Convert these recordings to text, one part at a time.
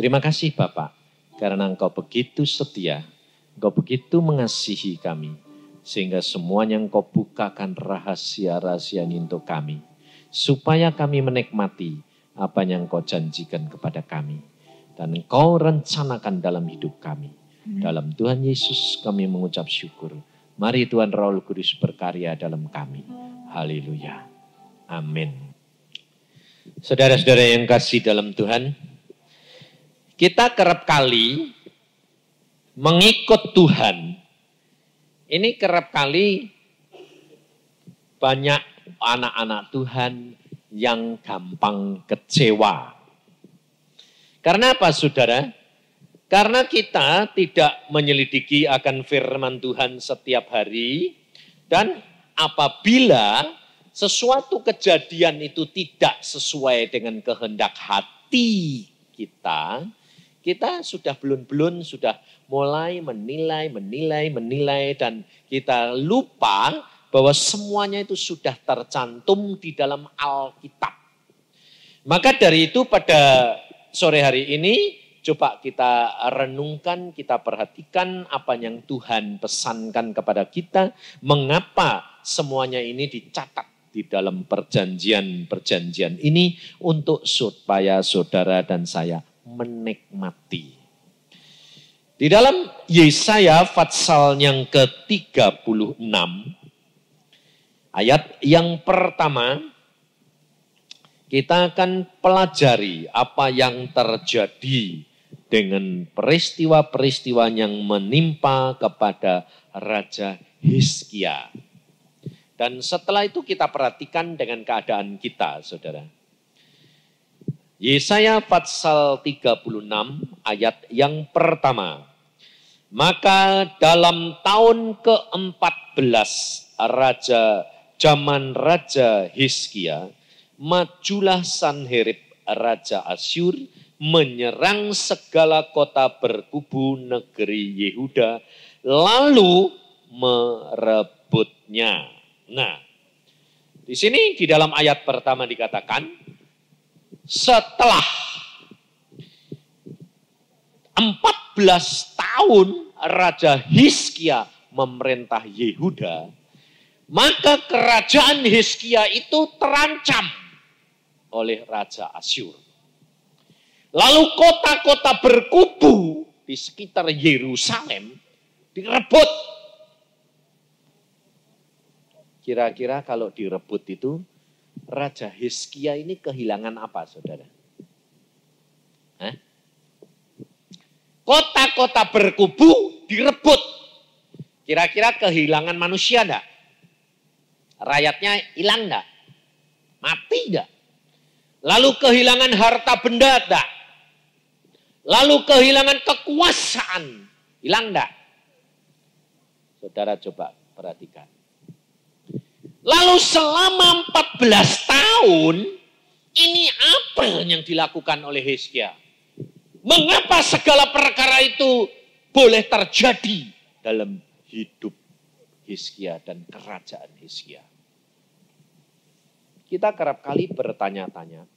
Terima kasih Bapak, karena Engkau begitu setia, Engkau begitu mengasihi kami, sehingga semuanya Engkau bukakan rahasia-rahasia ini untuk kami, supaya kami menikmati apa yang Engkau janjikan kepada kami, dan Engkau rencanakan dalam hidup kami. Dalam Tuhan Yesus kami mengucap syukur. Mari Tuhan Roh Kudus berkarya dalam kami. Haleluya. Amin. Saudara-saudara yang kasih dalam Tuhan, kita kerap kali mengikut Tuhan. Ini kerap kali banyak anak-anak Tuhan yang gampang kecewa. Karena apa saudara? Karena kita tidak menyelidiki akan firman Tuhan setiap hari. Dan apabila sesuatu kejadian itu tidak sesuai dengan kehendak hati kita, kita sudah belum sudah mulai menilai dan kita lupa bahwa semuanya itu sudah tercantum di dalam Alkitab. Maka dari itu pada sore hari ini coba kita renungkan, kita perhatikan apa yang Tuhan pesankan kepada kita, mengapa semuanya ini dicatat di dalam perjanjian ini untuk supaya saudara dan saya menikmati. Di dalam Yesaya pasal yang ke-36, ayat yang pertama, kita akan pelajari apa yang terjadi dengan peristiwa-peristiwa yang menimpa kepada Raja Hizkia. Dan setelah itu kita perhatikan dengan keadaan kita, saudara. Yesaya pasal 36 ayat yang pertama. Maka dalam tahun ke-14 zaman Raja Hizkia, majulah Sanherib Raja Asyur, menyerang segala kota berkubu negeri Yehuda, lalu merebutnya. Nah, di sini di dalam ayat pertama dikatakan, setelah 14 tahun Raja Hizkia memerintah Yehuda, maka kerajaan Hizkia itu terancam oleh Raja Asyur. Lalu kota-kota berkubu di sekitar Yerusalem direbut. Kira-kira kalau direbut itu, Raja Hizkia ini kehilangan apa, saudara? Kota-kota berkubu direbut. Kira-kira kehilangan manusia enggak? Rakyatnya hilang enggak? Mati enggak? Lalu kehilangan harta benda enggak? Lalu kehilangan kekuasaan, hilang enggak? Saudara coba perhatikan. Lalu selama 14 tahun, ini apa yang dilakukan oleh Hizkia? Mengapa segala perkara itu boleh terjadi dalam hidup Hizkia dan kerajaan Hizkia? Kita kerap kali bertanya-tanya,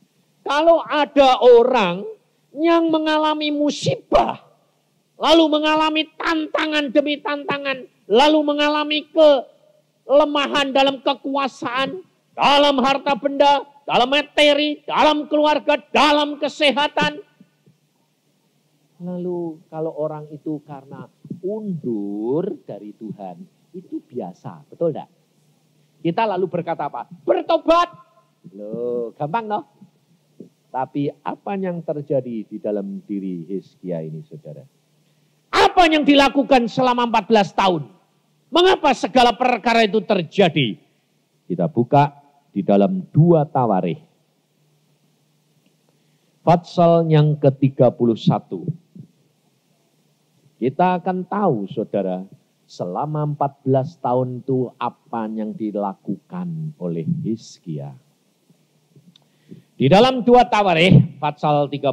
kalau ada orang yang mengalami musibah, lalu mengalami tantangan demi tantangan, lalu mengalami kelemahan dalam kekuasaan, dalam harta benda, dalam materi, dalam keluarga, dalam kesehatan. Lalu kalau orang itu karena undur dari Tuhan, itu biasa, betul enggak? Kita lalu berkata apa? Bertobat. Loh, gampang loh. Tapi apa yang terjadi di dalam diri Hizkia ini, saudara? Apa yang dilakukan selama 14 tahun? Mengapa segala perkara itu terjadi? Kita buka di dalam 2 Tawarikh. Pasal yang ke-31. Kita akan tahu, saudara, selama 14 tahun itu apa yang dilakukan oleh Hizkia. Di dalam 2 Tawarikh pasal 31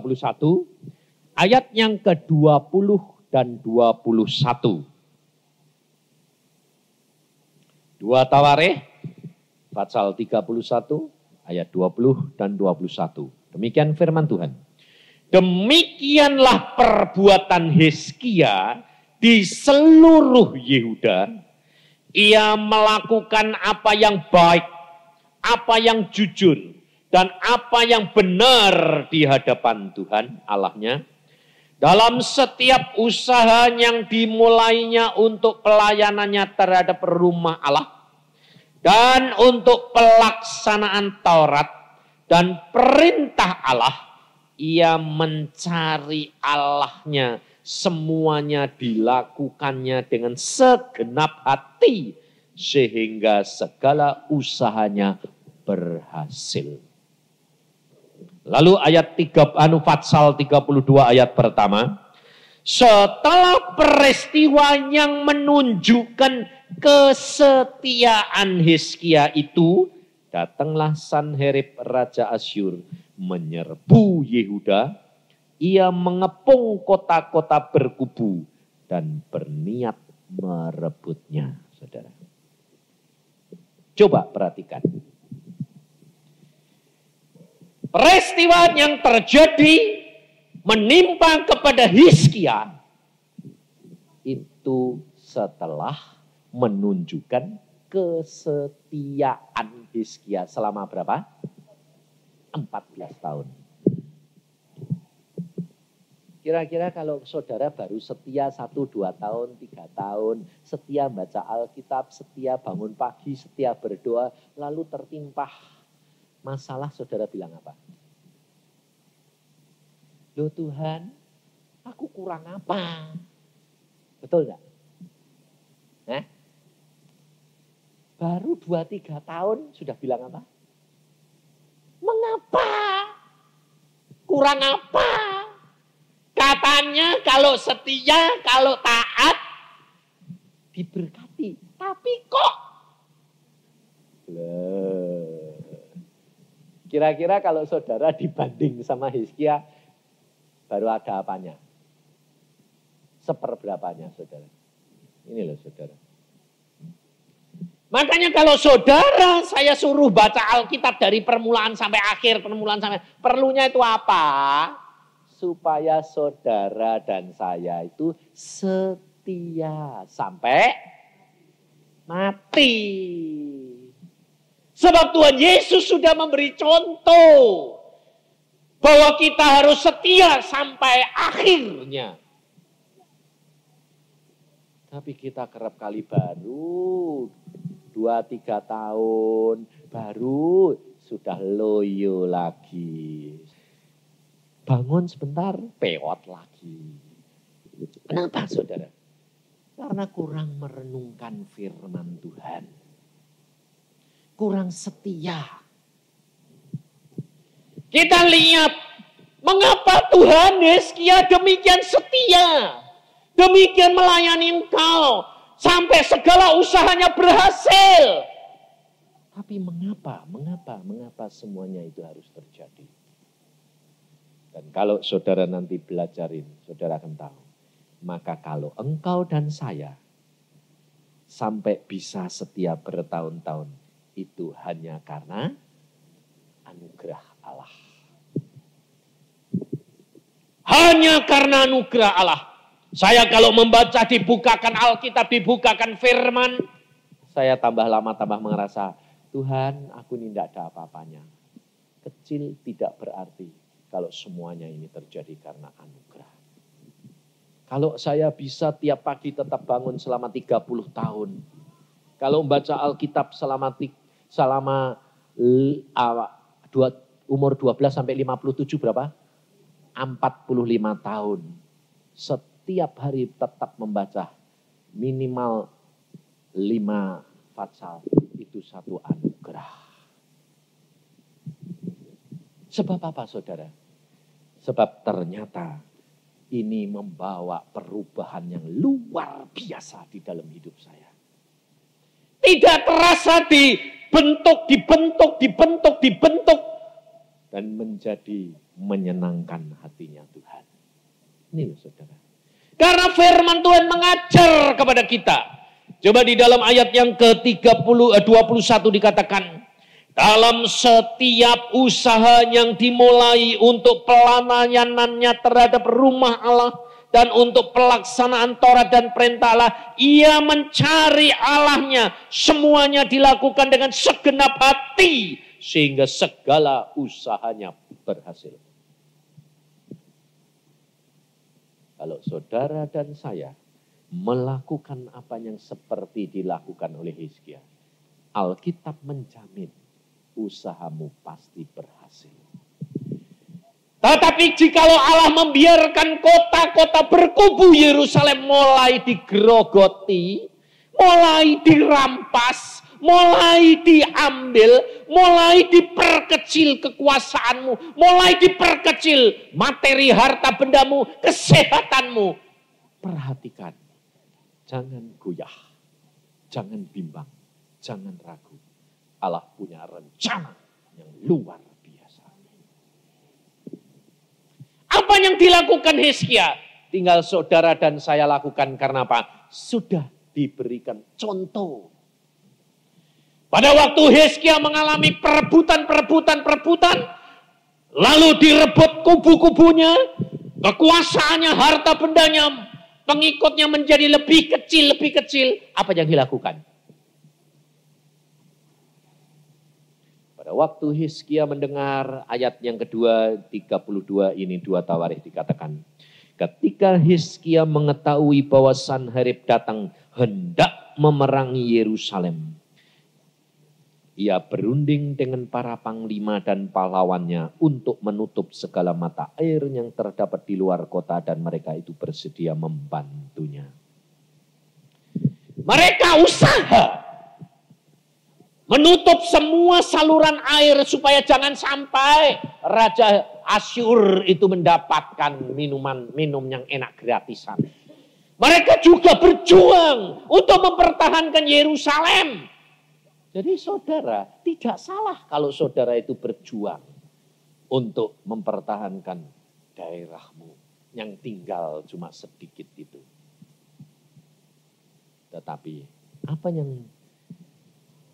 ayat yang ke-20 dan 21. 2 Tawarikh pasal 31 ayat 20 dan 21. Demikian firman Tuhan. Demikianlah perbuatan Hizkia di seluruh Yehuda. Ia melakukan apa yang baik, apa yang jujur, dan apa yang benar di hadapan Tuhan Allahnya. Dalam setiap usaha yang dimulainya untuk pelayanannya terhadap rumah Allah. Dan untuk pelaksanaan Taurat dan perintah Allah. Ia mencari Allahnya. Semuanya dilakukannya dengan segenap hati sehingga segala usahanya berhasil. Lalu ayat Fatsal 32 ayat pertama. Setelah peristiwa yang menunjukkan kesetiaan Hizkia itu, datanglah Sanherib Raja Asyur menyerbu Yehuda. Ia mengepung kota-kota berkubu dan berniat merebutnya, saudara. Coba perhatikan. Peristiwa yang terjadi menimpa kepada Hizkia itu setelah menunjukkan kesetiaan Hizkia selama berapa? 14 tahun. Kira-kira kalau saudara baru setia 1-2 tahun, 3 tahun, setia baca Alkitab, setia bangun pagi, setia berdoa, lalu tertimpa masalah, saudara bilang apa? Loh Tuhan, aku kurang apa? Betul enggak? Baru 2-3 tahun sudah bilang apa? Mengapa? Kurang apa? Katanya kalau setia, kalau taat, diberkati. Tapi kok? Kira-kira kalau saudara dibanding sama Hizkia, baru ada apanya? Seperberapanya, saudara? Ini loh, saudara. Makanya kalau saudara saya suruh baca Alkitab dari permulaan sampai akhir, perlunya itu apa? Supaya saudara dan saya itu setia sampai mati. Sebab Tuhan Yesus sudah memberi contoh bahwa kita harus setia sampai akhirnya. Tapi kita kerap kali baru 2-3 tahun, baru sudah loyo lagi. Bangun sebentar, peot lagi. Kenapa saudara? Karena kurang merenungkan firman Tuhan. Kurang setia. Kita lihat, mengapa Tuhan Hizkia demikian setia. Demikian melayani engkau. Sampai segala usahanya berhasil. Tapi mengapa semuanya itu harus terjadi? Dan kalau saudara nanti belajarin, saudara akan tahu. Maka kalau engkau dan saya sampai bisa setia bertahun-tahun, itu hanya karena anugerah Allah. Hanya karena anugerah Allah. Saya kalau membaca, dibukakan Alkitab, dibukakan firman, saya tambah lama tambah merasa, Tuhan aku ini tidak ada apa-apanya. Kecil tidak berarti kalau semuanya ini terjadi karena anugerah. Kalau saya bisa tiap pagi tetap bangun selama 30 tahun. Kalau membaca Alkitab selama umur 12 sampai 57 berapa? 45 tahun. Setiap hari tetap membaca minimal 5 fatsal. Itu satu anugerah. Sebab apa saudara? Sebab ternyata ini membawa perubahan yang luar biasa di dalam hidup saya. Tidak terasa dibentuk. Dan menjadi menyenangkan hatinya Tuhan. Ini loh saudara. Karena firman Tuhan mengajar kepada kita. Coba di dalam ayat yang ke-21 dikatakan. Dalam setiap usaha yang dimulai untuk pelayanannya terhadap rumah Allah dan untuk pelaksanaan Taurat dan perintah Allah, ia mencari Allahnya. Semuanya dilakukan dengan segenap hati sehingga segala usahanya berhasil. Kalau saudara dan saya melakukan apa yang seperti dilakukan oleh Hizkia, Alkitab menjamin usahamu pasti berhasil. Tetapi jikalau Allah membiarkan kota-kota berkubu Yerusalem mulai digerogoti, mulai dirampas, mulai diambil, mulai diperkecil kekuasaanmu, mulai diperkecil materi harta bendamu, kesehatanmu. Perhatikan, jangan goyah, jangan bimbang, jangan ragu. Allah punya rencana yang luar biasa. Apa yang dilakukan Hizkia? Tinggal saudara dan saya lakukan karena apa? Sudah diberikan contoh. Pada waktu Hizkia mengalami perebutan, lalu direbut kubu-kubunya, kekuasaannya, harta bendanya, pengikutnya menjadi lebih kecil. Apa yang dilakukan? Pada waktu Hizkia mendengar ayat yang kedua 32 ini 2 Tawarikh dikatakan. Ketika Hizkia mengetahui bahwa Sanherib datang hendak memerangi Yerusalem. Ia berunding dengan para panglima dan pahlawannya untuk menutup segala mata air yang terdapat di luar kota dan mereka itu bersedia membantunya. Mereka usaha menutup semua saluran air supaya jangan sampai Raja Asyur itu mendapatkan minum yang enak gratisan. Mereka juga berjuang untuk mempertahankan Yerusalem. Jadi saudara, tidak salah kalau saudara itu berjuang untuk mempertahankan daerahmu yang tinggal cuma sedikit itu. Tetapi apa yang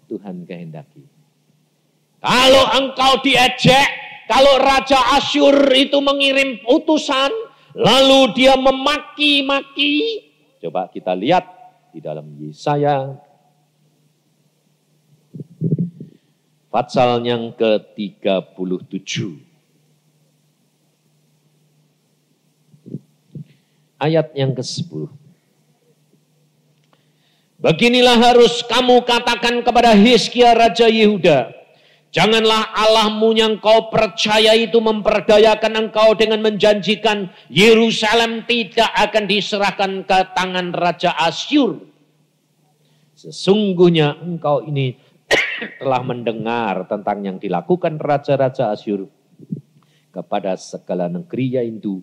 Tuhan kehendaki? Kalau engkau diejek, kalau Raja Asyur itu mengirim utusan, lalu dia memaki-maki. Coba kita lihat di dalam Yesaya pasal yang ke-37. Ayat yang ke-10. Beginilah harus kamu katakan kepada Hizkia Raja Yehuda. Janganlah Allahmu yang kau percaya itu memperdayakan engkau dengan menjanjikan Yerusalem tidak akan diserahkan ke tangan Raja Asyur. Sesungguhnya engkau ini telah mendengar tentang yang dilakukan Raja-Raja Asyur kepada segala negeri yaitu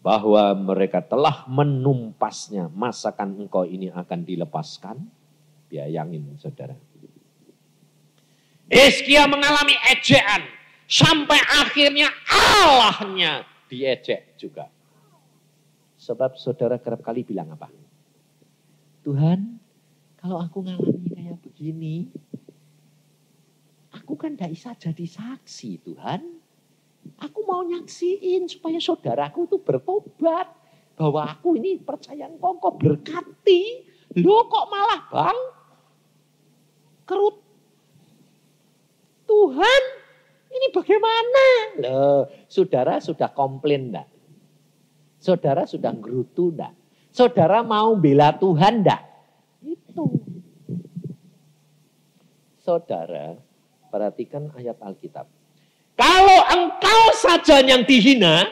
bahwa mereka telah menumpasnya. Masakan engkau ini akan dilepaskan? Bayangin saudara. Hizkia mengalami ejekan. Sampai akhirnya Allahnya diejek juga. Sebab saudara kerap kali bilang apa? Tuhan, kalau aku ngalami kayak begini, aku kan tidak bisa jadi saksi Tuhan. Aku mau nyaksiin supaya saudaraku itu bertobat. Bahwa aku ini percaya engkau berkati. Loh kok malah bang? Kerut. Tuhan ini bagaimana? Loh saudara sudah komplain enggak? Saudara sudah ngerutu enggak? Saudara mau bela Tuhan enggak? Itu. Saudara perhatikan ayat Alkitab. Kalau engkau saja yang dihina,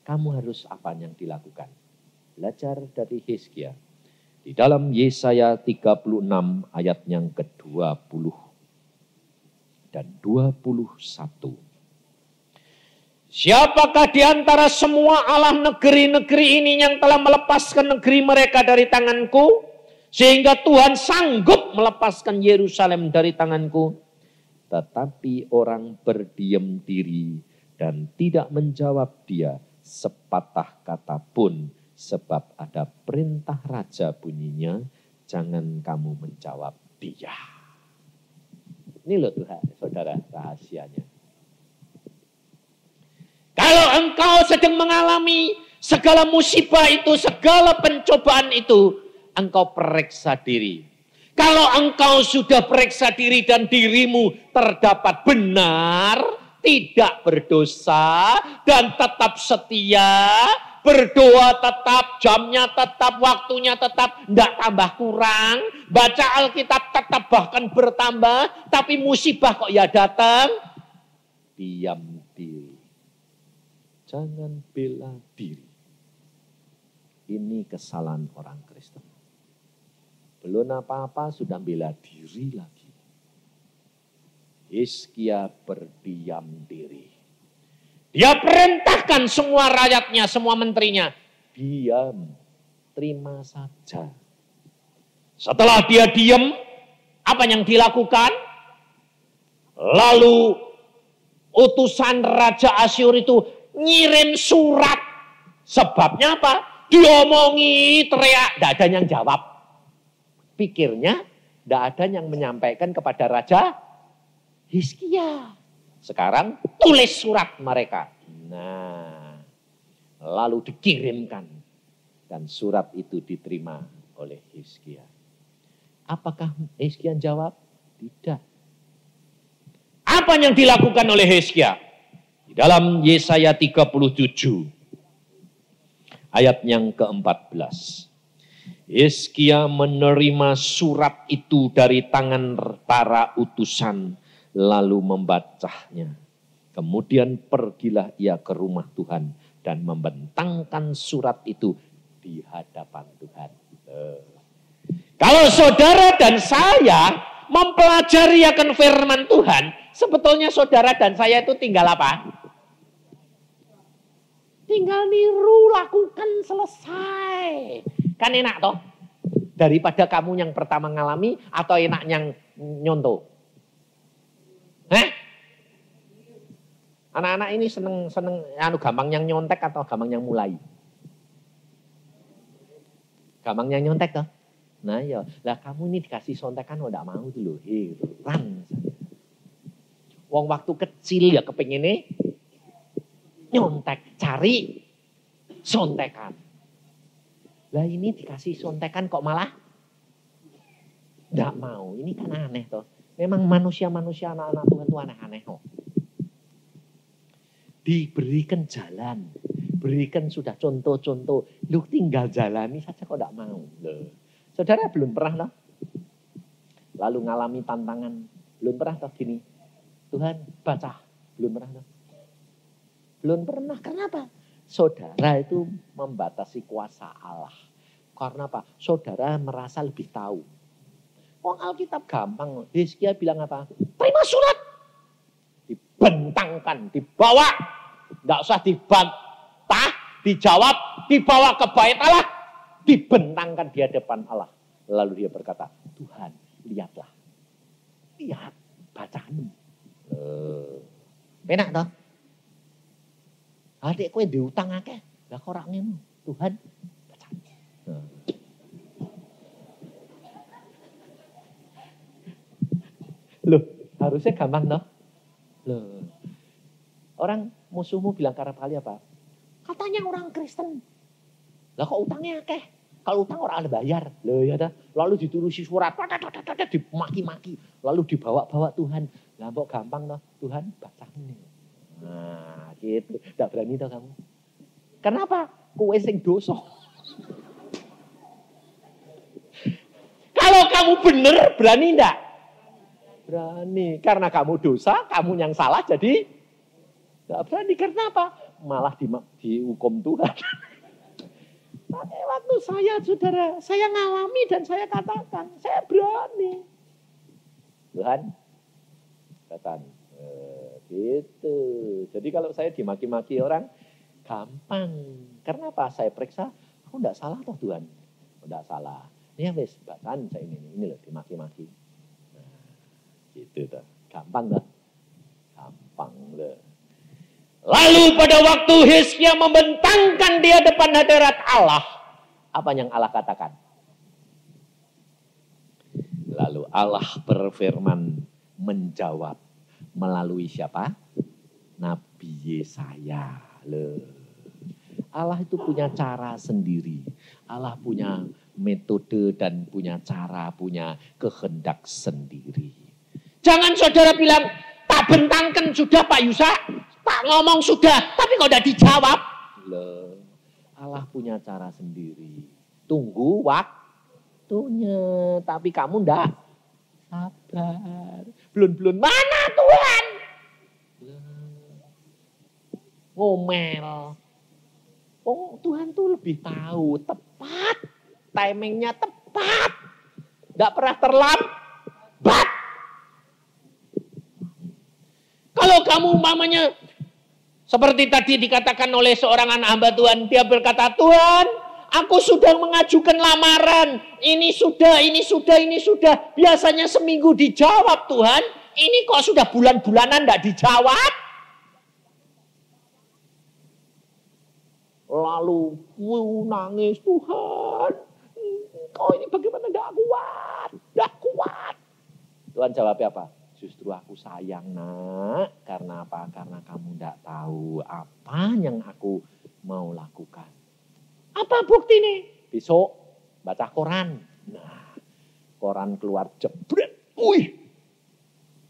kamu harus apa yang dilakukan? Belajar dari Hizkia. Di dalam Yesaya 36 ayat yang ke-20 dan 21. Siapakah di antara semua Allah negeri-negeri ini yang telah melepaskan negeri mereka dari tanganku? Sehingga Tuhan sanggup melepaskan Yerusalem dari tanganku. Tetapi orang berdiam diri dan tidak menjawab dia sepatah kata pun. Sebab ada perintah raja bunyinya, jangan kamu menjawab dia. Ini loh Tuhan, saudara, rahasianya. Kalau engkau sedang mengalami segala musibah itu, segala pencobaan itu, engkau periksa diri. Kalau engkau sudah periksa diri dan dirimu terdapat benar, tidak berdosa, dan tetap setia, berdoa tetap, jamnya tetap, waktunya tetap, tidak tambah kurang, baca Alkitab tetap bahkan bertambah, tapi musibah kok ya datang, diam diri. Jangan bela diri. Ini kesalahan orang Kristen. Belum apa-apa sudah bela diri lagi. Hizkia berdiam diri. Dia perintahkan semua rakyatnya, semua menterinya. Diam, terima saja. Setelah dia diam, apa yang dilakukan? Lalu utusan Raja Asyur itu ngirim surat. Sebabnya apa? Diomongi, teriak, tidak ada yang jawab. Pikirnya, tidak ada yang menyampaikan kepada Raja Hizkia. Sekarang tulis surat mereka. Nah, lalu dikirimkan. Dan surat itu diterima oleh Hizkia. Apakah Hizkia jawab? Tidak. Apa yang dilakukan oleh Hizkia? Di dalam Yesaya 37. Ayat yang ke-14. Hizkia menerima surat itu dari tangan para utusan, lalu membacanya. Kemudian pergilah ia ke rumah Tuhan dan membentangkan surat itu di hadapan Tuhan. Kalau saudara dan saya mempelajari akan firman Tuhan, sebetulnya saudara dan saya itu tinggal apa? Tinggal niru, lakukan, selesai. Kan enak toh? Daripada kamu yang pertama ngalami atau enak yang nyontoh. Anak-anak ini seneng gampang yang nyontek atau gampang yang mulai? Gampang yang nyontek toh? Nah ya, lah kamu ini dikasih sontekan udah mau tuh loh, heran. Wong waktu kecil ya kepengennya nyontek, cari sontekan. Lah ini dikasih sontekan kok malah enggak mau. Ini kan aneh toh. Memang manusia-manusia anak-anak Tuhan itu aneh-aneh toh. Diberikan jalan, berikan sudah contoh-contoh, lu tinggal jalani saja kok enggak mau. Loh. Saudara belum pernah toh? Lalu ngalami tantangan, belum pernah toh gini. Tuhan baca, belum pernah toh. Belum pernah. Kenapa? Saudara itu membatasi kuasa Allah. Karena apa? Saudara merasa lebih tahu. Wong Alkitab gampang. Hizkia bilang apa? Terima surat. Dibentangkan, dibawa. Tidak usah dibantah, dijawab, dibawa ke bait Allah. Dibentangkan di hadapan Allah. Lalu dia berkata, Tuhan, lihatlah. Lihat, bacaan. Enak toh? Adik kowe diutang akeh. Lah kok ora ngene. Tuhan baca. Loh, harusnya gampang toh? Loh. Orang musuhmu bilang kerap kali apa? Katanya orang Kristen. Lah kok utangnya akeh? Kalau utang orang ada bayar. Loh ya dah. Lalu diturusi surat, dimaki-maki, lalu dibawa-bawa Tuhan. Lah kok gampang toh? Tuhan baca ini. Nah, gitu. Tidak berani toh kamu. Kenapa? Kowe sing dosa. Kalau kamu benar, berani enggak? Berani. Karena kamu dosa, kamu yang salah, jadi enggak berani. Karena apa? Malah dihukum Tuhan. Waktu saya, saudara, saya ngalami dan saya katakan, saya berani. Tuhan, katakan. Gitu. Jadi kalau saya dimaki-maki orang, gampang. Karena apa? Saya periksa, aku enggak salah toh Tuhan. Enggak salah. Ini wis bacaan saya ini loh dimaki-maki. Nah, gitu toh. Gampang toh. Gampang loh. Lalu pada waktu Hizkia membentangkan di hadapan hadirat Allah, apa yang Allah katakan? Lalu Allah berfirman menjawab. Melalui siapa? Nabi Yesaya. Allah itu punya cara sendiri. Allah punya metode dan punya cara, punya kehendak sendiri. Jangan saudara bilang, tak bentangkan sudah Pak Yusa, tak ngomong sudah, tapi kok tidak dijawab. Allah punya cara sendiri. Tunggu waktunya, tapi kamu ndak sabar. Belum mana Tuhan? Ngomel. Oh, Tuhan tuh lebih tahu, tepat. Timingnya tepat. Tidak pernah terlambat. Kalau kamu umpamanya seperti tadi dikatakan oleh seorang anak hamba Tuhan, dia berkata, Tuhan, aku sudah mengajukan lamaran. Ini sudah. Biasanya seminggu dijawab Tuhan. Ini kok sudah bulan-bulanan tidak dijawab? Lalu nangis, Tuhan, kau ini bagaimana tidak kuat. Tuhan jawabnya apa? Justru aku sayang nak. Karena apa? Karena kamu tidak tahu apa yang aku mau lakukan. Apa bukti nih? Besok baca koran. Nah, koran keluar jebret.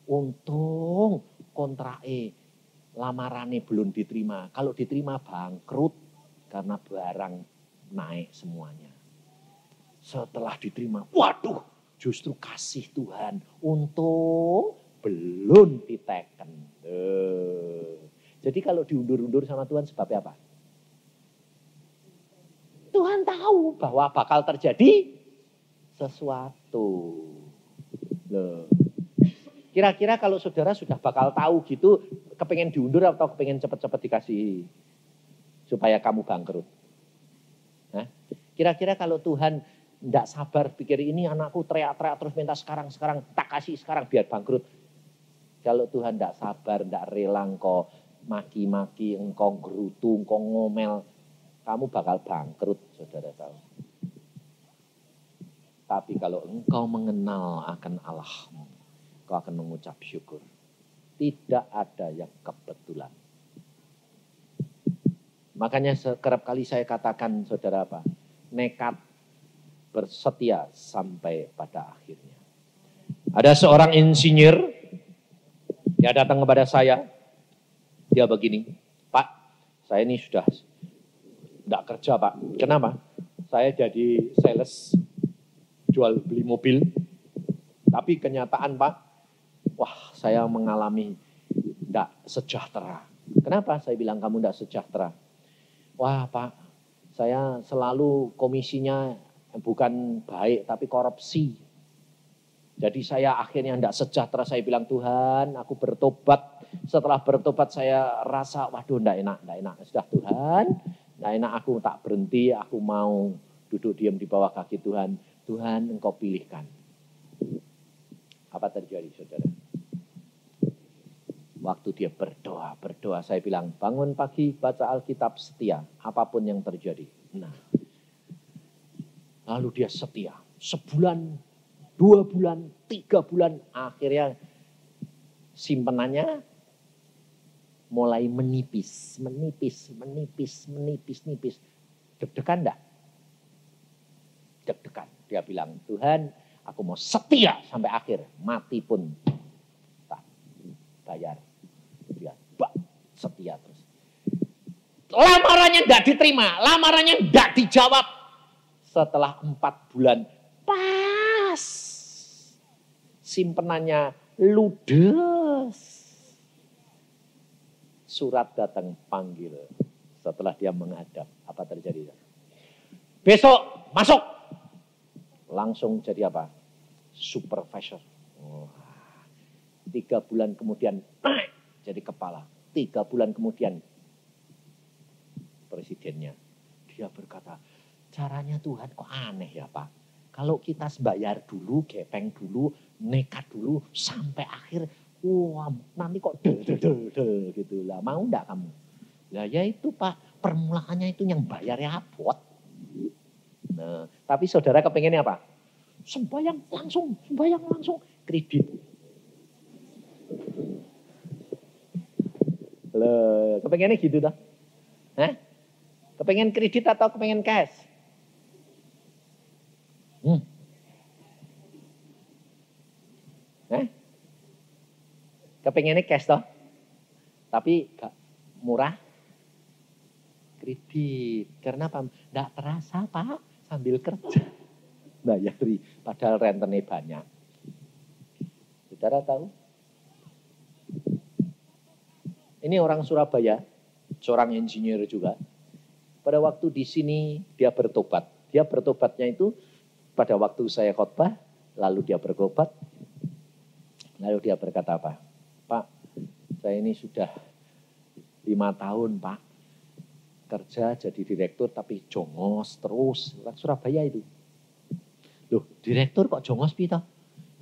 Untung kontrake lamarannya belum diterima. Kalau diterima bangkrut. Karena barang naik semuanya. Setelah diterima, waduh, justru kasih Tuhan. Untung belum diteken. Jadi kalau diundur-undur sama Tuhan sebabnya apa? Tuhan tahu bahwa bakal terjadi sesuatu. Kira-kira kalau saudara sudah bakal tahu gitu, kepengen diundur atau kepengen cepat-cepat dikasih supaya kamu bangkrut. Nah, kira-kira kalau Tuhan tidak sabar pikir ini anakku teriak-teriak terus minta sekarang, tak kasih sekarang biar bangkrut. Kalau Tuhan tidak sabar, tidak rela engkau maki-maki, engkau gerutu, engkau ngomel, kamu bakal bangkrut, saudara tahu. Tapi kalau engkau mengenal akan Allahmu, engkau akan mengucap syukur. Tidak ada yang kebetulan. Makanya kerap kali saya katakan saudara apa? Nekat bersetia sampai pada akhirnya. Ada seorang insinyur, dia datang kepada saya. Dia begini, Pak, saya ini sudah tidak kerja Pak. Kenapa? Saya jadi sales, jual beli mobil. Tapi kenyataan Pak, wah saya mengalami tidak sejahtera. Kenapa saya bilang kamu tidak sejahtera? Wah Pak, saya selalu komisinya bukan baik tapi korupsi. Jadi saya akhirnya tidak sejahtera. Saya bilang Tuhan aku bertobat. Setelah bertobat saya rasa waduh tidak enak. Sudah Tuhan, tidak enak aku tak berhenti. Aku mau duduk diam di bawah kaki Tuhan. Tuhan engkau pilihkan. Apa terjadi saudara? Waktu dia berdoa, saya bilang, bangun pagi, baca Alkitab, setia, apapun yang terjadi. Nah, lalu dia setia, sebulan, 2 bulan, 3 bulan, akhirnya simpenannya mulai menipis. Deg-degan enggak? Deg-degan. Dia bilang, Tuhan, aku mau setia sampai akhir, mati pun tak bayar. Dia setia terus. Lamarannya tidak diterima, lamarannya tidak dijawab. Setelah 4 bulan, pas simpenannya ludes. Surat datang panggil. Setelah dia menghadap, apa terjadi? Besok masuk. Langsung jadi apa? Supervisor. 3 bulan kemudian jadi kepala. 3 bulan kemudian presidennya. Dia berkata, caranya Tuhan kok aneh ya Pak. Kalau kita bayar dulu, gepeng dulu, nekat dulu, sampai akhir, wah nanti kok gitu lah. Mau enggak kamu? Ya itu Pak, permulaannya itu yang bayarnya abot. Nah, tapi saudara kepengennya apa? Sembayang langsung, kredit. Loh, kepengennya gitu toh? Hah? Kepengen kredit atau kepengen cash? Kepengennya cash toh? Tapi gak murah? Kredit. Karena apa? Nggak terasa Pak, sambil kerja. Bayari, padahal rentennya banyak. Saudara tahu? Ini orang Surabaya, seorang insinyur juga. Pada waktu di sini dia bertobat. Dia bertobatnya itu pada waktu saya khotbah, lalu dia bertobat. Lalu dia berkata apa? Pak, saya ini sudah 5 tahun Pak. Kerja jadi direktur tapi jongos terus. Orang Surabaya itu. Loh, direktur kok jongos pita?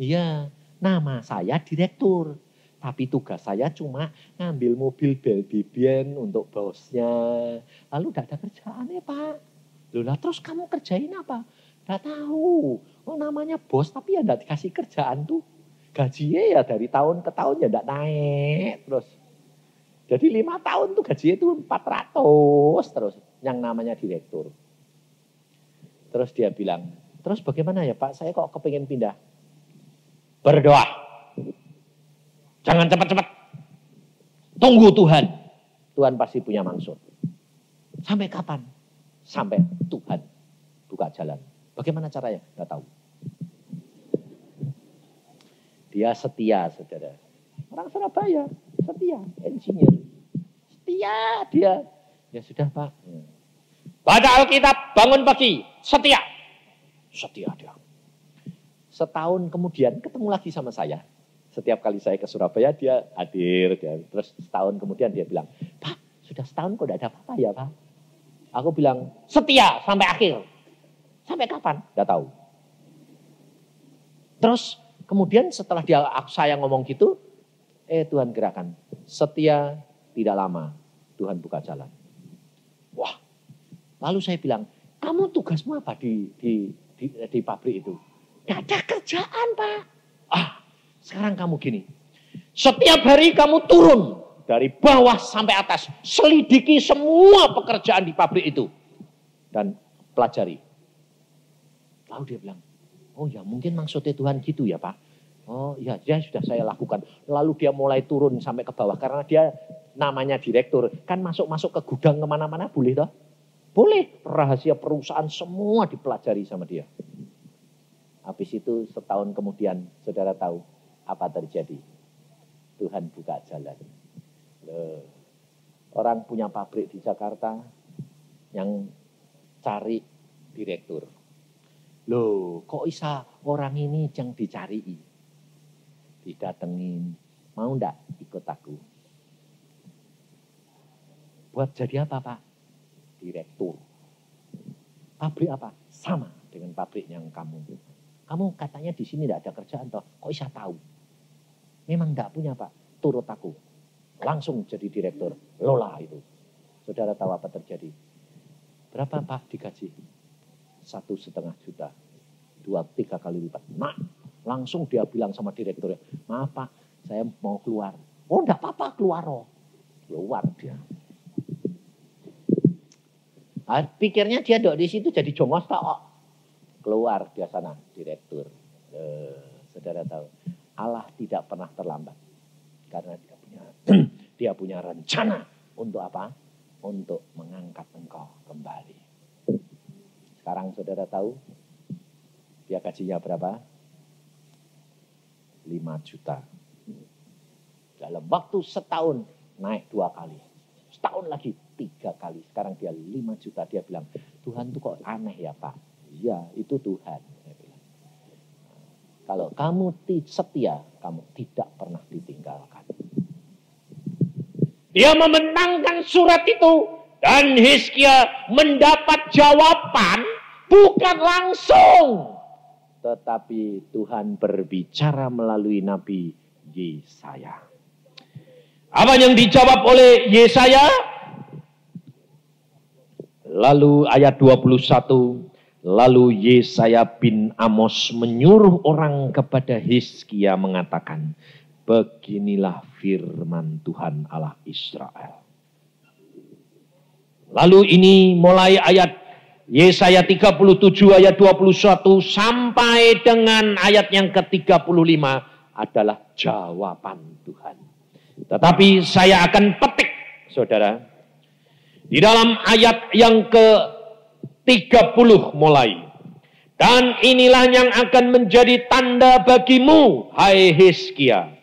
Iya, nama saya direktur. Tapi tugas saya cuma ngambil mobil BBM untuk bosnya. Lalu tidak ada kerjaan ya Pak. Loh lah terus kamu kerjain apa? Tidak tahu. Oh namanya bos tapi ya tidak dikasih kerjaan tuh. Gajinya ya dari tahun ke tahun ya tidak naik terus. Jadi 5 tahun tuh gajinya itu 400 terus. Yang namanya direktur. Terus dia bilang, terus bagaimana ya Pak? Saya kok kepengen pindah. Berdoa. Jangan cepat-cepat. Tunggu Tuhan. Tuhan pasti punya maksud. Sampai kapan? Sampai Tuhan buka jalan. Bagaimana caranya? Tidak tahu. Dia setia, saudara. Orang Surabaya, setia. Insinyur. Setia dia. Ya sudah Pak. Baca Alkitab, bangun pagi. Setia. Setia dia. Setahun kemudian ketemu lagi sama saya. Setiap kali saya ke Surabaya dia hadir. Terus setahun kemudian dia bilang, Pak sudah setahun kok tidak ada apa-apa ya Pak. Aku bilang setia sampai akhir. Sampai kapan? Tidak tahu. Terus kemudian setelah saya ngomong gitu, Tuhan gerakan. Setia tidak lama. Tuhan buka jalan. Wah. Lalu saya bilang, kamu tugasmu apa di pabrik itu? Gak ada kerjaan Pak. Sekarang kamu gini, setiap hari kamu turun dari bawah sampai atas, selidiki semua pekerjaan di pabrik itu dan pelajari. Lalu dia bilang, oh ya mungkin maksudnya Tuhan gitu ya Pak. Oh ya, sudah saya lakukan. Lalu dia mulai turun sampai ke bawah karena dia namanya direktur, kan masuk ke gudang kemana-mana boleh toh? Boleh, rahasia perusahaan semua dipelajari sama dia. Habis itu setahun kemudian saudara tahu apa terjadi? Tuhan buka jalan. Loh, orang punya pabrik di Jakarta yang cari direktur. Loh, kok bisa orang ini yang dicari? Didatengin, mau ndak ikut aku? Buat jadi apa Pak? Direktur. Pabrik apa? Sama dengan pabrik yang kamu. Kamu katanya di sini tidak ada kerjaan toh? Kok bisa tahu? Memang tidak punya Pak, turut aku. Langsung jadi direktur, lola itu. Saudara tahu apa terjadi? Berapa Pak digaji? 1,5 juta. 2-3 kali lipat. Nah, langsung dia bilang sama direkturnya, maaf Pak, saya mau keluar. Oh enggak apa-apa keluar oh. Keluar dia. Pikirnya dia dok di situ jadi jongos Pak. Oh. Keluar dia sana, direktur. Saudara tahu. Allah tidak pernah terlambat. Karena dia punya rencana untuk apa? Untuk mengangkat engkau kembali. Sekarang saudara tahu dia gajinya berapa? 5 juta. Dalam waktu setahun naik 2 kali. Setahun lagi 3 kali. Sekarang dia 5 juta. Dia bilang, Tuhan tuh kok aneh ya Pak? Iya, itu Tuhan. Kalau kamu setia, kamu tidak pernah ditinggalkan. Dia memenangkan surat itu. Dan Hizkia mendapat jawaban bukan langsung. Tetapi Tuhan berbicara melalui Nabi Yesaya. Apa yang dijawab oleh Yesaya? Lalu ayat 21. Lalu Yesaya bin Amos menyuruh orang kepada Hizkia mengatakan, Beginilah firman Tuhan Allah Israel. Lalu ini mulai ayat Yesaya 37 ayat 21 sampai dengan ayat yang ke-35 adalah jawaban Tuhan. Tetapi saya akan petik, saudara, di dalam ayat yang ke-30 mulai. Dan inilah yang akan menjadi tanda bagimu, hai Hizkia.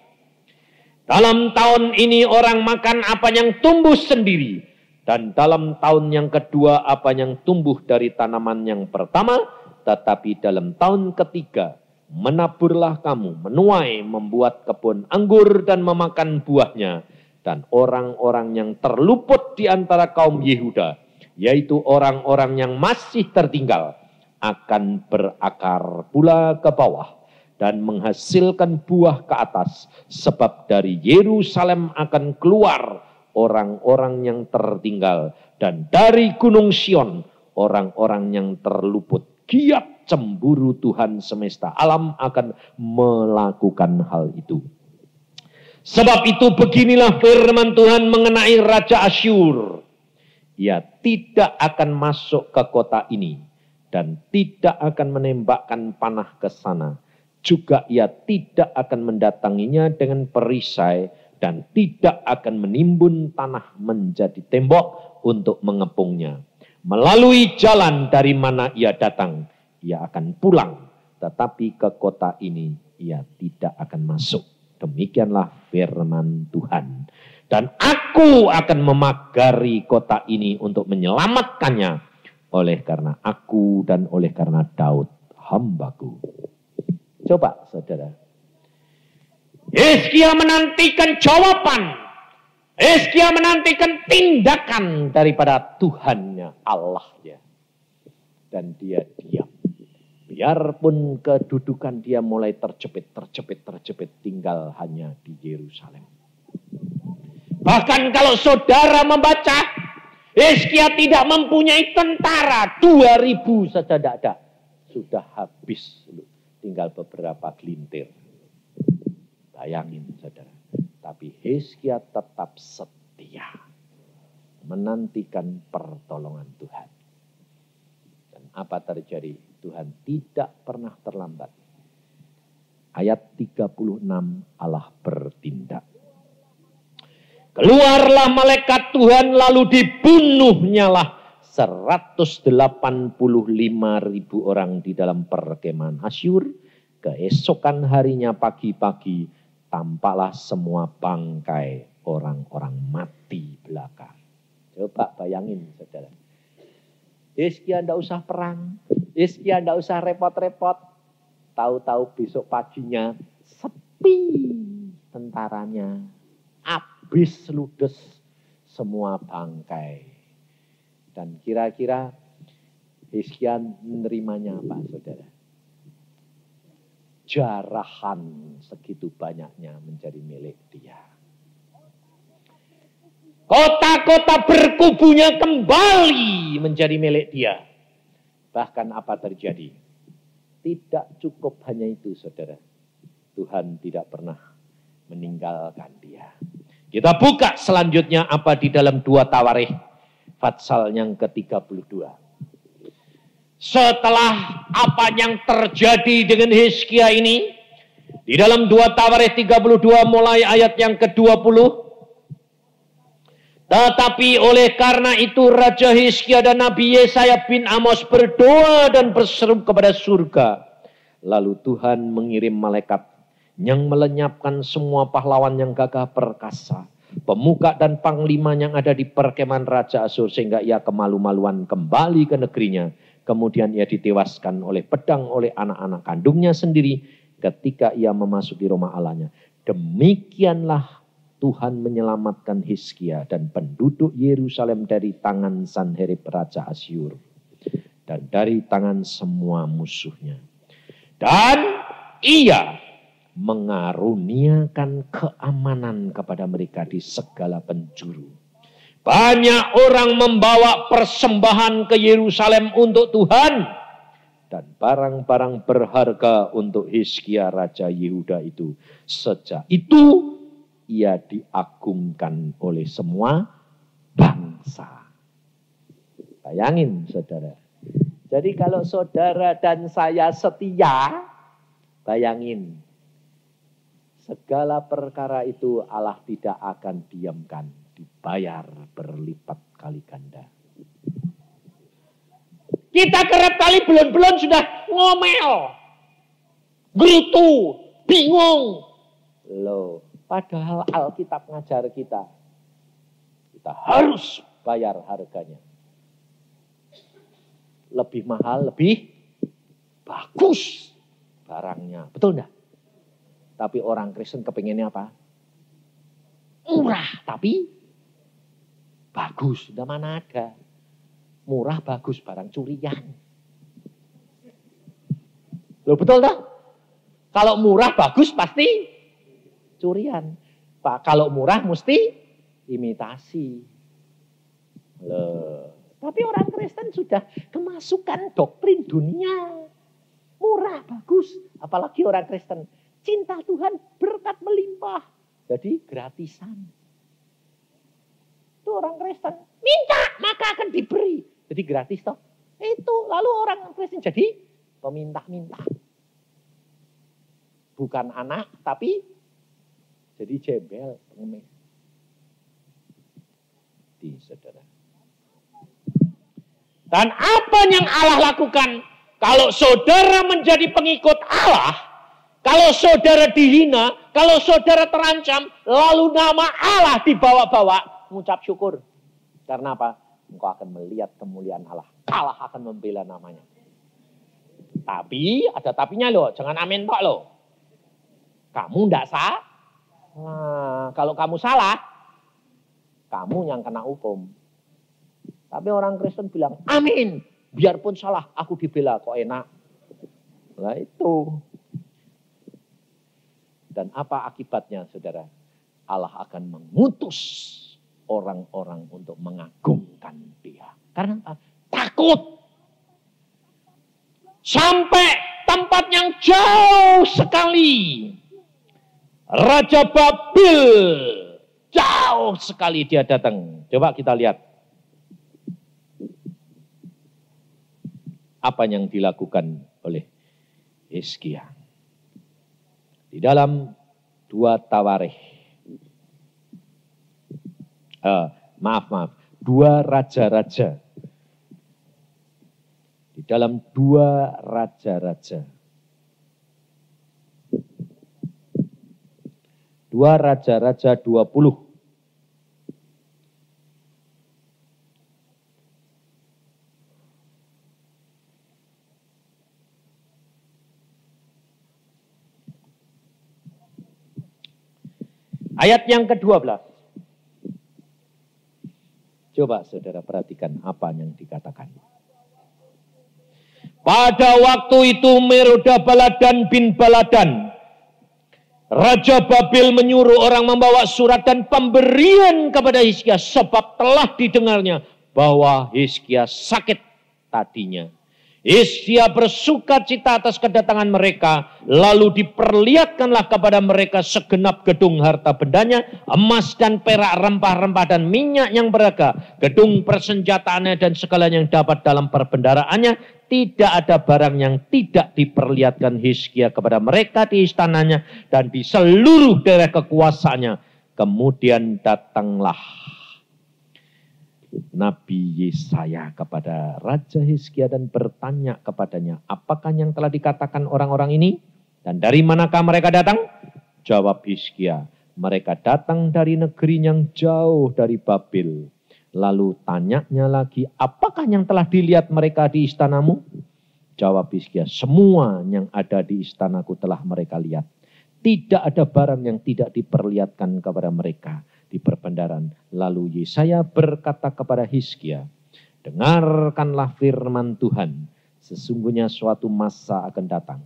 Dalam tahun ini orang makan apa yang tumbuh sendiri. Dan dalam tahun yang kedua apa yang tumbuh dari tanaman yang pertama. Tetapi dalam tahun ketiga menaburlah kamu, menuai, membuat kebun anggur dan memakan buahnya. Dan orang-orang yang terluput di antara kaum Yehuda, yaitu orang-orang yang masih tertinggal, akan berakar pula ke bawah dan menghasilkan buah ke atas, sebab dari Yerusalem akan keluar orang-orang yang tertinggal, dan dari Gunung Sion orang-orang yang terluput. Giat cemburu Tuhan semesta alam akan melakukan hal itu. Sebab itu beginilah firman Tuhan mengenai Raja Asyur. Ia tidak akan masuk ke kota ini dan tidak akan menembakkan panah ke sana. Juga ia tidak akan mendatanginya dengan perisai dan tidak akan menimbun tanah menjadi tembok untuk mengepungnya. Melalui jalan dari mana ia datang, ia akan pulang. Tetapi ke kota ini ia tidak akan masuk. Demikianlah firman Tuhan. Dan aku akan memagari kota ini untuk menyelamatkannya. Oleh karena aku dan oleh karena Daud hambaku. Coba saudara. Hizkia menantikan jawaban. Hizkia menantikan tindakan daripada Tuhannya, Allahnya. Dan dia diam. Biarpun kedudukan dia mulai terjepit, tinggal hanya di Yerusalem. Bahkan kalau saudara membaca, Hizkia tidak mempunyai tentara, 2000 saja tidak ada. Sudah habis, tinggal beberapa gelintir. Bayangin saudara. Tapi Hizkia tetap setia. Menantikan pertolongan Tuhan. Dan apa terjadi? Tuhan tidak pernah terlambat. Ayat 36 Allah bertindak. Keluarlah malaikat Tuhan lalu dibunuhnyalah 185.000 orang di dalam perkemahan Asyur. Keesokan harinya pagi-pagi tampaklah semua bangkai orang-orang mati belaka. Coba bayangin saudara. Hizkia tidak usah perang. Hizkia tidak usah repot-repot. Tahu-tahu besok paginya sepi tentaranya. Habis ludes semua bangkai. Dan kira-kira Hizkia menerimanya apa saudara? Jarahan segitu banyaknya menjadi milik dia. Kota-kota berkubunya kembali menjadi milik dia. Bahkan apa terjadi? Tidak cukup hanya itu saudara. Tuhan tidak pernah meninggalkan dia. Kita buka selanjutnya apa di dalam 2 Tawarikh pasal yang ke-32. Setelah apa yang terjadi dengan Hizkia ini, di dalam 2 Tawarikh 32 mulai ayat yang ke-20. Tetapi oleh karena itu Raja Hizkia dan Nabi Yesaya bin Amos berdoa dan berseru kepada surga. Lalu Tuhan mengirim malaikat yang melenyapkan semua pahlawan yang gagah perkasa, pemuka dan panglima yang ada di perkemahan Raja Asyur, sehingga ia kemalu-maluan kembali ke negerinya. Kemudian ia ditewaskan oleh pedang oleh anak-anak kandungnya sendiri ketika ia memasuki rumah Allahnya. Demikianlah Tuhan menyelamatkan Hizkia dan penduduk Yerusalem dari tangan Sanherib Raja Asyur dan dari tangan semua musuhnya. Dan ia mengaruniakan keamanan kepada mereka di segala penjuru. Banyak orang membawa persembahan ke Yerusalem untuk Tuhan. dan barang-barang berharga untuk Hizkia Raja Yehuda itu. Sejak itu ia diagungkan oleh semua bangsa. Bayangin saudara. Jadi kalau saudara dan saya setia, bayangin. Segala perkara itu Allah tidak akan diamkan, dibayar berlipat kali ganda. Kita kerap kali belum sudah ngomel, gerutu, bingung. Loh, padahal Alkitab ngajar kita harus bayar harganya. Lebih mahal, lebih bagus barangnya. Betul enggak? Tapi orang Kristen kepengennya apa? Murah, tapi bagus. Udah mana ada. Murah, bagus, barang curian. Loh betul tak? Kalau murah, bagus, pasti curian. Pak, kalau murah, mesti imitasi. Loh. Tapi orang Kristen sudah kemasukan doktrin dunia. Murah, bagus. Apalagi orang Kristen. Cinta Tuhan berkat melimpah. Jadi gratisan. Itu orang Kristen. Minta maka akan diberi. Jadi gratis toh. Itu lalu orang Kristen jadi peminta-minta. Bukan anak tapi jadi jembel. Pengemis. Di saudara. Dan apa yang Allah lakukan? Kalau saudara menjadi pengikut Allah. Kalau saudara dihina, kalau saudara terancam, lalu nama Allah dibawa-bawa, mengucap syukur. Karena apa? Engkau akan melihat kemuliaan Allah. Allah akan membela namanya. Tapi, ada tapinya loh, jangan amin tok loh. Kamu enggak sah. Nah, kalau kamu salah, kamu yang kena hukum. Tapi orang Kristen bilang, amin. Biarpun salah, aku dibela, kok enak. Nah itu. Dan apa akibatnya saudara? Allah akan mengutus orang-orang untuk mengagungkan dia. Karena apa? Takut. Sampai tempat yang jauh sekali. Raja Babil. Jauh sekali dia datang. Coba kita lihat. Apa yang dilakukan oleh Hizkia. Di dalam 2 Tawarikh. Maaf. 2 Raja-Raja. Di dalam 2 Raja-Raja. 2 Raja-Raja 20. Ayat yang ke-12. Coba saudara perhatikan apa yang dikatakan. Pada waktu itu Merodabaladan bin Baladan, Raja Babil menyuruh orang membawa surat dan pemberian kepada Hizkia. Sebab telah didengarnya bahwa Hizkia sakit tadinya. Hizkia bersukacita atas kedatangan mereka, lalu diperlihatkanlah kepada mereka segenap gedung harta bendanya, emas dan perak, rempah-rempah dan minyak yang berharga, gedung persenjataannya dan segala yang dapat dalam perbendaraannya. Tidak ada barang yang tidak diperlihatkan Hizkia kepada mereka di istananya dan di seluruh daerah kekuasaannya. Kemudian datanglah Nabi Yesaya kepada Raja Hizkia dan bertanya kepadanya, apakah yang telah dikatakan orang-orang ini? Dan dari manakah mereka datang? Jawab Hizkia, mereka datang dari negeri yang jauh dari Babil. Lalu tanyanya lagi, apakah yang telah dilihat mereka di istanamu? Jawab Hizkia, semua yang ada di istanaku telah mereka lihat. Tidak ada barang yang tidak diperlihatkan kepada mereka di perbendaharaan. Lalu Yesaya berkata kepada Hizkia, dengarkanlah firman Tuhan, sesungguhnya suatu masa akan datang,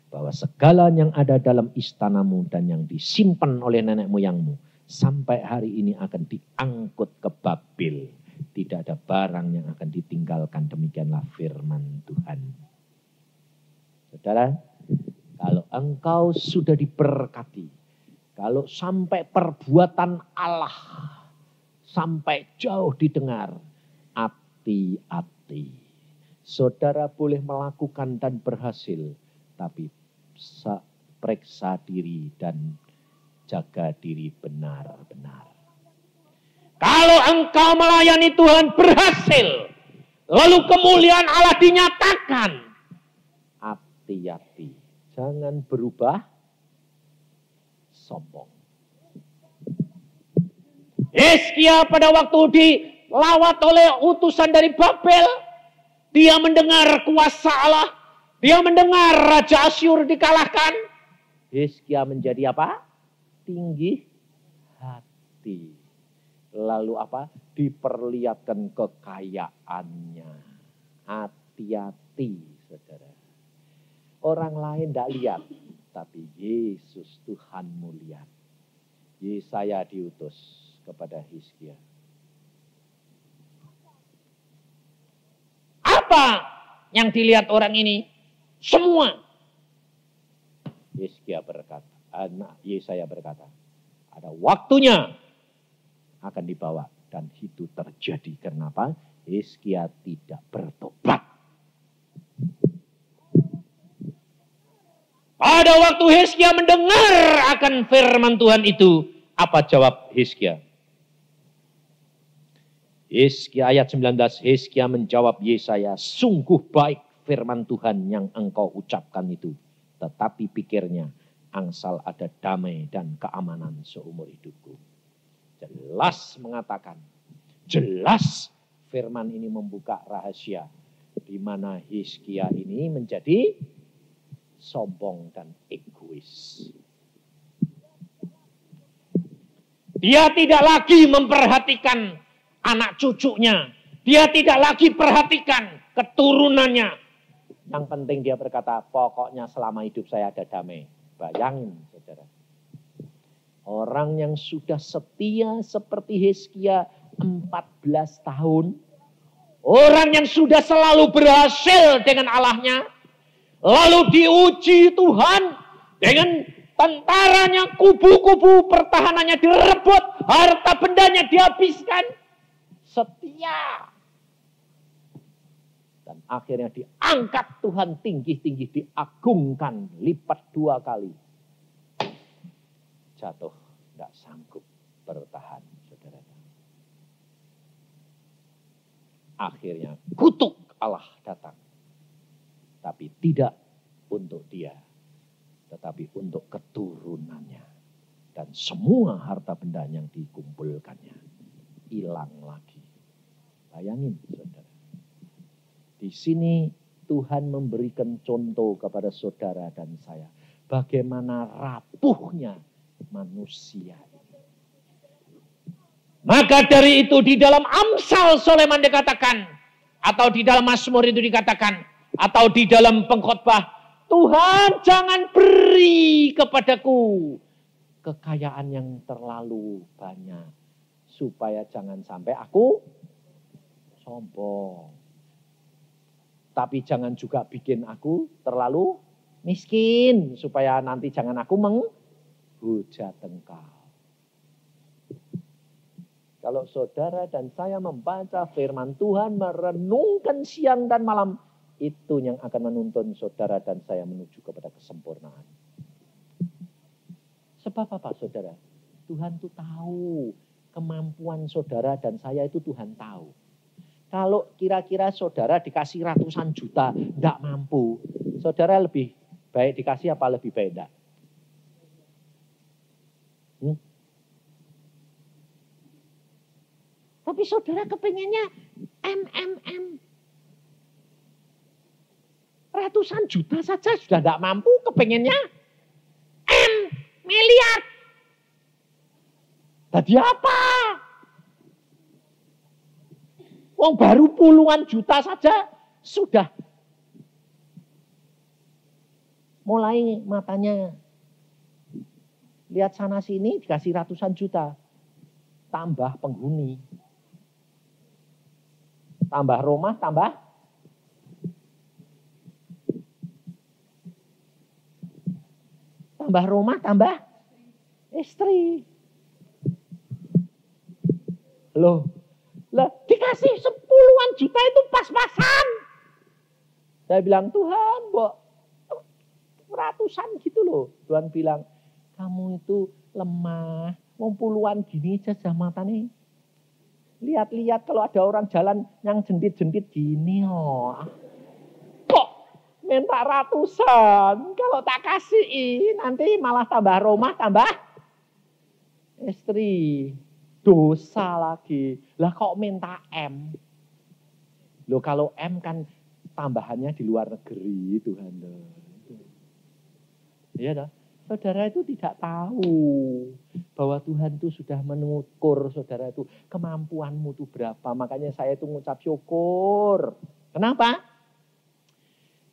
bahwa segala yang ada dalam istanamu dan yang disimpan oleh nenek moyangmu, sampai hari ini akan diangkut ke Babil. tidak ada barang yang akan ditinggalkan. Demikianlah firman Tuhan. Saudara, kalau engkau sudah diberkati, kalau sampai perbuatan Allah sampai jauh didengar, hati-hati. Saudara boleh melakukan dan berhasil, tapi periksa diri dan jaga diri benar-benar. Kalau engkau melayani Tuhan berhasil, lalu kemuliaan Allah dinyatakan, hati-hati. Jangan berubah sombong. Hizkia pada waktu dilawat oleh utusan dari Babel, dia mendengar kuasa Allah, dia mendengar Raja Asyur dikalahkan. Hizkia menjadi apa? Tinggi hati. Lalu apa? Diperlihatkan kekayaannya. Hati-hati, saudara. Orang lain tidak lihat, tapi Yesus Tuhanmu lihat. Yesaya diutus kepada Hizkia. Apa yang dilihat orang ini? Semua. Yesaya berkata, ada waktunya akan dibawa. Dan itu terjadi. Kenapa? Hizkia tidak bertobat. Pada waktu Hizkia mendengar akan firman Tuhan itu, apa jawab Hizkia? Hizkia ayat 19, Hizkia menjawab Yesaya, sungguh baik firman Tuhan yang engkau ucapkan itu. Tetapi pikirnya, angsal ada damai dan keamanan seumur hidupku. Jelas mengatakan, jelas firman ini membuka rahasia di mana Hizkia ini menjadi sombong dan egois. Dia tidak lagi memperhatikan anak cucunya. Dia tidak lagi perhatikan keturunannya. Yang penting dia berkata, pokoknya selama hidup saya ada damai. Bayangin, saudara. Orang yang sudah setia seperti Hizkia 14 tahun. Orang yang sudah selalu berhasil dengan Allahnya. Lalu diuji Tuhan dengan tentaranya, kubu-kubu pertahanannya direbut. Harta bendanya dihabiskan. Setia. Dan akhirnya diangkat Tuhan tinggi-tinggi. Diagungkan lipat 2 kali. Jatuh, tidak sanggup bertahan, saudara. Akhirnya kutuk Allah datang. Tapi tidak untuk dia, tetapi untuk keturunannya. Dan semua harta benda yang dikumpulkannya hilang lagi. Bayangin, saudara. Di sini Tuhan memberikan contoh kepada saudara dan saya. Bagaimana rapuhnya manusia. Maka dari itu di dalam Amsal Soleman dikatakan, atau di dalam Mazmur itu dikatakan, atau di dalam pengkhotbah, Tuhan jangan beri kepadaku kekayaan yang terlalu banyak, supaya jangan sampai aku sombong. Tapi jangan juga bikin aku terlalu miskin, supaya nanti jangan aku menghujat engkau. Kalau saudara dan saya membaca firman Tuhan, merenungkan siang dan malam, itu yang akan menuntun saudara dan saya menuju kepada kesempurnaan. Sebab apa, saudara? Tuhan itu tahu kemampuan saudara dan saya, itu Tuhan tahu. Kalau kira-kira saudara dikasih ratusan juta, tidak mampu, saudara lebih baik dikasih apa lebih baik tidak? Tapi saudara kepengennya ratusan juta saja sudah tidak mampu, kepengennya miliar. Tadi apa? Wong baru puluhan juta saja sudah mulai matanya lihat sana sini, dikasih ratusan juta, tambah penghuni. Tambah rumah, tambah rumah, tambah istri. Loh, dikasih 10-an juta itu pas-pasan. Saya bilang, Tuhan, kok ratusan gitu loh. Tuhan bilang, kamu itu lemah, mau puluhan gini jajah mata nih. Lihat-lihat kalau ada orang jalan yang jendit-jendit gini, oh. Kok minta ratusan? Kalau tak kasih, nanti malah tambah rumah, tambah istri. Dosa lagi. Lah kok minta M? Loh kalau M kan tambahannya di luar negeri, Tuhan. Iya toh? Saudara itu tidak tahu bahwa Tuhan itu sudah mengukur saudara itu kemampuanmu itu berapa. Makanya saya itu mengucap syukur. Kenapa?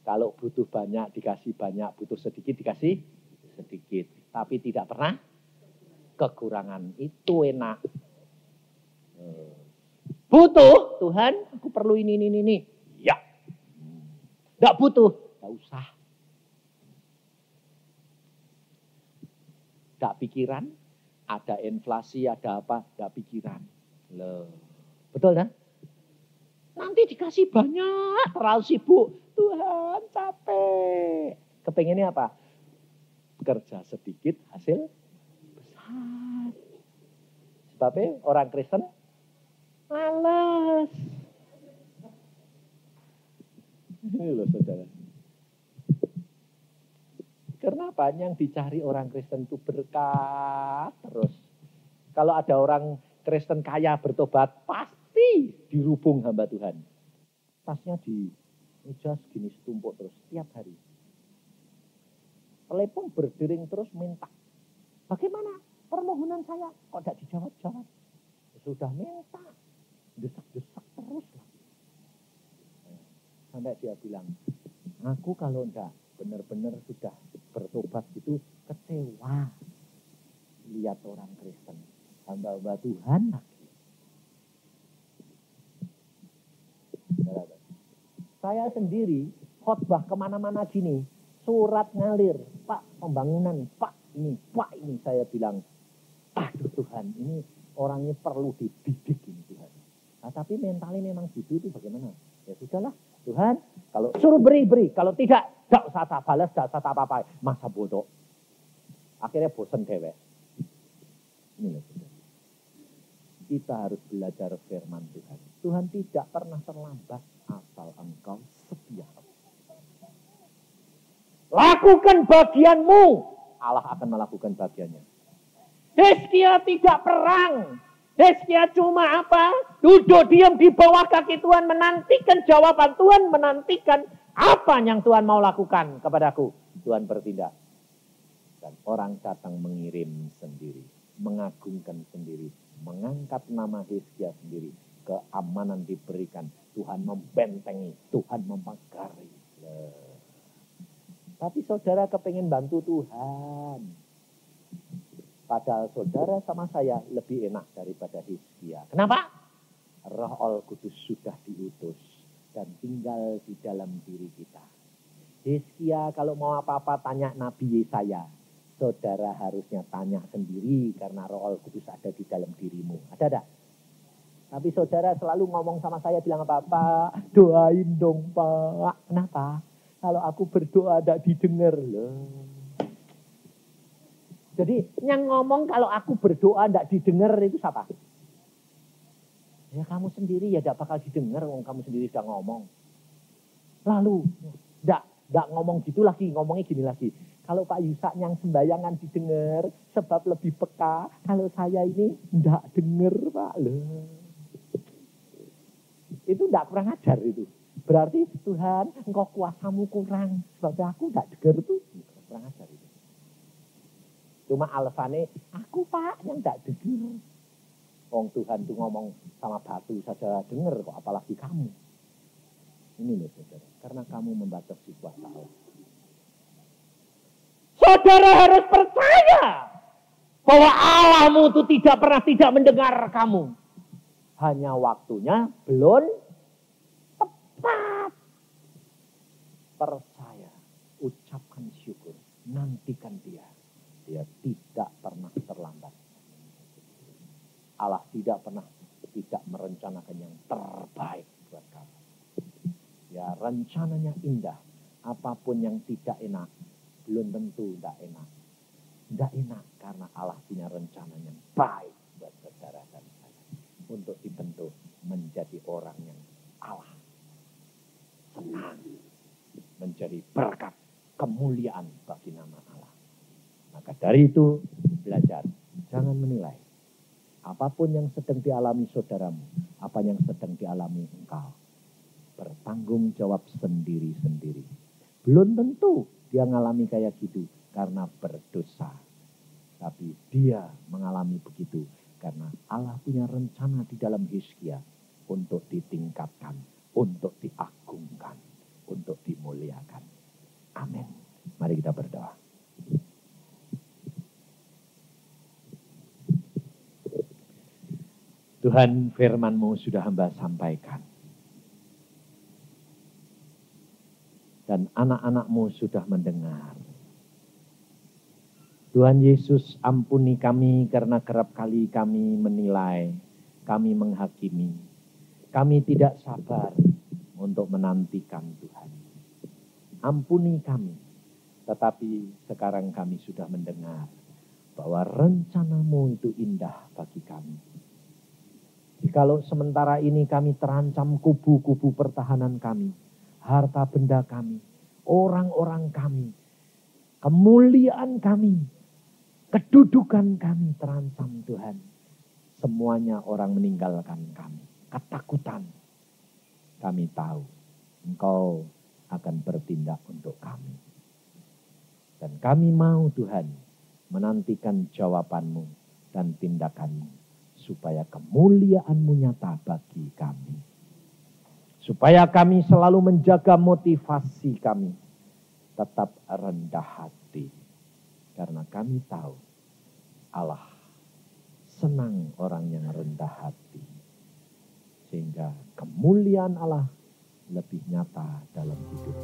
Kalau butuh banyak dikasih banyak, butuh sedikit dikasih sedikit. Tapi tidak pernah kekurangan. Itu enak. Butuh, Tuhan, aku perlu ini. Ya. Tidak butuh, tidak usah. Tidak pikiran, ada inflasi, ada apa, tidak pikiran. Loh. Betul kan? Nanti dikasih banyak, terlalu sibuk. Tuhan, capek. Kepengennya apa? Kerja sedikit, hasil besar. Sebabnya orang Kristen males. Ini loh saudara. Karena apa? Yang dicari orang Kristen itu berkat terus. Kalau ada orang Kristen kaya bertobat, pasti dirubung hamba Tuhan. Tasnya di meja segini setumpuk terus setiap hari. Telepon berdering terus minta. Bagaimana permohonan saya? Kok tidak dijawab-jawab? Sudah minta. Desak-desak terus lagi. Sampai dia bilang, aku kalau enggak benar-benar sudah bertobat gitu kecewa. Lihat orang Kristen. Hamba-hamba Tuhan lagi. Saya sendiri khotbah kemana-mana gini. Surat ngalir. Pak pembangunan. Pak ini. Saya bilang, aduh Tuhan ini orangnya perlu dididik ini Tuhan. Nah, tapi mentalnya memang gitu itu bagaimana? Ya sudahlah Tuhan. Kalau suruh beri. Kalau tidak usah tak balas, tak usah tak apa-apa. Masa bodoh. Akhirnya bosan dewek. Ini loh. Kita harus belajar firman Tuhan. Tuhan tidak pernah terlambat asal engkau setia. Lakukan bagianmu. Allah akan melakukan bagiannya. Hizkia tidak perang. Hizkia cuma apa? Duduk diam di bawah kaki Tuhan, menantikan jawaban Tuhan, menantikan apa yang Tuhan mau lakukan kepadaku. Tuhan bertindak. Dan orang datang mengirim sendiri, mengagungkan sendiri, mengangkat nama Hizkia sendiri. Keamanan diberikan, Tuhan membentengi, Tuhan mempagari. Tapi saudara kepengen bantu Tuhan. Padahal saudara sama saya lebih enak daripada Hizkia. Kenapa? Roh Allah Kudus sudah diutus dan tinggal di dalam diri kita. Hizkia kalau mau apa-apa tanya Nabi Yesaya. Saudara harusnya tanya sendiri karena Roh Allah Kudus ada di dalam dirimu. Ada tak? Tapi saudara selalu ngomong sama saya bilang apa? Doain dong Pak. Kenapa? Kalau aku berdoa tidak didengar loh. Jadi yang ngomong kalau aku berdoa tidak didengar itu siapa? Ya kamu sendiri ya tidak bakal didengar. Kamu sendiri sudah ngomong. Lalu tidak ngomong gitu lagi. Ngomongnya gini lagi. Kalau Pak Yusak yang sembayangan didengar. Sebab lebih peka. Kalau saya ini tidak dengar Pak. Loh. Itu tidak kurang ajar itu. Berarti Tuhan engkau kuasamu kurang. Sebab aku tidak dengar itu. Kurang ajar itu. Cuma alasannya, aku Pak yang tidak dengar. Wong Tuhan itu ngomong sama batu saja dengar kok apalagi kamu. Ini loh saudara, karena kamu membatasi kuasa Allah. Saudara harus percaya bahwa Allahmu itu tidak pernah tidak mendengar kamu. Hanya waktunya belum dia tidak pernah terlambat. Allah tidak merencanakan yang terbaik buat kamu. Ya, rencananya indah. Apapun yang tidak enak, belum tentu tidak enak. Tidak enak karena Allah punya rencana yang baik buat saudara dan saya. Untuk dibentuk menjadi orang yang Allah senang. Menjadi berkat, kemuliaan bagi nama Allah. Maka dari itu belajar, jangan menilai. Apapun yang sedang dialami saudaramu, apa yang sedang dialami engkau, bertanggung jawab sendiri-sendiri. Belum tentu dia mengalami kayak gitu karena berdosa. Tapi dia mengalami begitu karena Allah punya rencana di dalam Hizkia untuk ditingkatkan, untuk diagungkan, untuk dimuliakan. Amin. Mari kita berdoa. Tuhan, firman-Mu sudah hamba sampaikan. Dan anak-anak-Mu sudah mendengar. Tuhan Yesus, ampuni kami karena kerap kali kami menilai, kami menghakimi. Kami tidak sabar untuk menantikan Tuhan. Ampuni kami, tetapi sekarang kami sudah mendengar bahwa rencana-Mu itu indah bagi kami. Jikalau sementara ini kami terancam kubu-kubu pertahanan kami, harta benda kami, orang-orang kami, kemuliaan kami, kedudukan kami terancam Tuhan. Semuanya orang meninggalkan kami, ketakutan. Kami tahu Engkau akan bertindak untuk kami. Dan kami mau Tuhan menantikan jawaban-Mu dan tindakan-Mu. Supaya kemuliaan-Mu nyata bagi kami. Supaya kami selalu menjaga motivasi kami. Tetap rendah hati. Karena kami tahu Allah senang orang yang rendah hati. Sehingga kemuliaan Allah lebih nyata dalam hidup